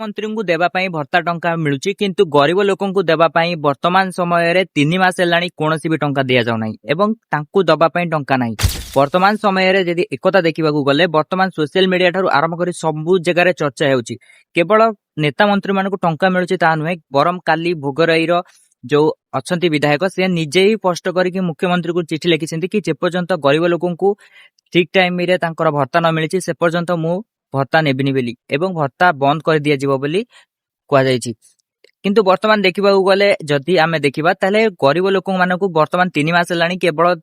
मंत्री देवा भत्ता टंका मिलुची किंतु गरीब लोकों को देवा वर्तमान समय 3 मास हेलाणी कोनोसी भी टंका दिया जाउ नाही एवं तांकु दबा टंका नाही। वर्तमान समय जदि एकता देखा गले वर्तमान सोशल मीडिया ठारू आरंभ कर सबु जगह चर्चा होउची। केवल नेता मंत्री मान टंका मिलुची ता नुहे बरम काली भोगराई जो अच्छी विधायक से निजे ही स्पष्ट करके मुख्यमंत्री को चिठी लिखिं कि जेपर्यंत गरीब लोकों को ठीक टाइम रे तांकर भत्ता न मिली से पर्यंत मु भत्ता नेबिनी बेली एवं भत्ता बंद कर दिया जिवो बोली कहा जायछि। किंतु वर्तमान देखा गले जदि आमे देखिबा ताले गरीब लोकों मानकु वर्तमान 3 मास हेलाणी केवल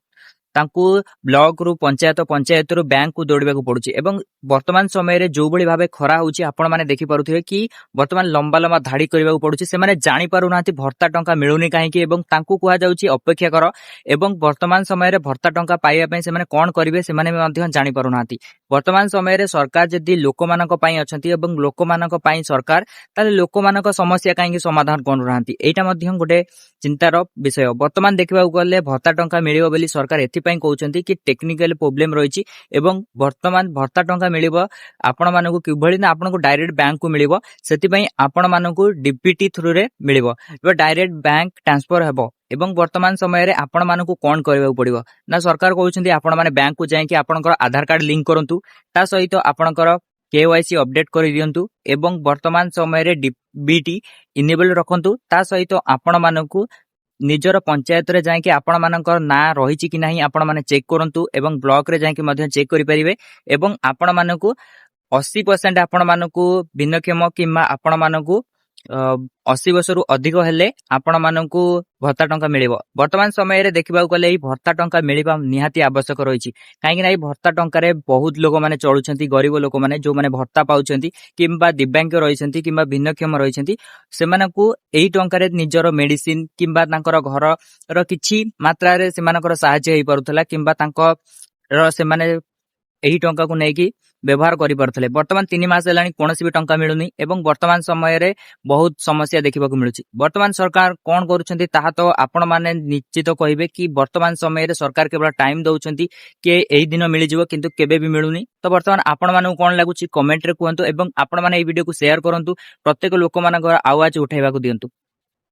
तांकु ब्लॉक रु पंचायत रु बैंक को दौड़ाक पड़ुछि एवं वर्तमान समय जो भली भाबे खरा होउछि आपण माने देखि पारुथिबे कि वर्तमान लंबा लंबा धाड़ी करबाक पड़ुछि। से माने जानि पारु नाथि भत्ता टंका मिलुनी काहेकि एवं तांकु कुहा जाउछि अपेक्षा कर एवं वर्तमान समय भत्ता टंका पाइबा पई से माने कोन करिवे से माने मध्य जानि पारु नाथि। वर्तमान समय सरकार जदि लोकमानक पई अछंती एवं लोकमानक पई सरकार ताले लोकमानक समस्या काहेकि समाधान करू नाथि एटा मध्य गोटे चिंतार विषय। वर्तमान देखा गले भत्ता टंका मिलिबो बोली सरकार एथिपाई कहउछंती कि टेक्निकल प्रॉब्लम रहिछि एवं वर्तमान भत्ता टंका मिलिबो आपण मानकु किभଳି ना आपनको डायरेक्ट बैंक को मिलिबो सेतिपई आपण मानकु डीपीटी थ्रू रे मिलिबो एबा डायरेक्ट बैंक ट्रांसफर हेबो। एवं वर्तमान समय रे आपण मानकु कोन करबाक पड़िबो ना सरकार कहउछंती आपण माने बैंक को जाय कि आपनकर आधार कार्ड लिंक करंतु ता सहित आपनकर केवाईसी अपडेट कर दियंतु एवं वर्तमान समय रे डीबीटी इनेबल रखंतु ता सहित आपण मानकु निजर पंचायत रे जाय कि आपण मानकर ना रहिछि कि नाही आपण माने चेक करंतु एवं ब्लॉक रे जाय कि मध्य चेक करि परिबे एवं आपण मानकु 80% आपण मानकु भिन्नक्षम किंबा आपण मानकु 80 वर्ष रु अधिक हेले आपण मानकु भत्ता टंका मिलिबो। वर्तमान समय रे देखिबा गले ई भत्ता टंका मिलिबा निहाती आवश्यक रहिछि काहेकि ना ई भत्ता टंका रे बहुत लोक माने चलुछंती गरीब लोक माने जो माने भत्ता पाउछंती किंबा दिव्यांग रहिछंती किंबा भिन्नक्षम रहिछंती से मानकु एई टंका रे निजर मेडिसिन किंबा तांकर घर रो किछि मात्रा रे से मानकर सहायता हेई परुथला किंबा तांकर से माने एही टंका को नेकी व्यवहार करि परथले। वर्तमान 3 मास हेलानी कोनोसी भी टंका मिलुनी एवं वर्तमान समय रे बहुत समस्या देखिबा को मिलुची। वर्तमान सरकार कोन करूछंती ताहा तो आपण माने निश्चित कहिबे कि वर्तमान समय रे सरकार केवल टाइम दउछंती कि एही दिन मिलि जिवो किंतु केबे भी मिलुनी। तो वर्तमान आपण मानकु कोन लागुची कमेंट रे कहंतु एवं आपण माने एही वीडियो को शेयर करंतु प्रत्येक लोक मानकर आवाज उठाइबा को दियंतु।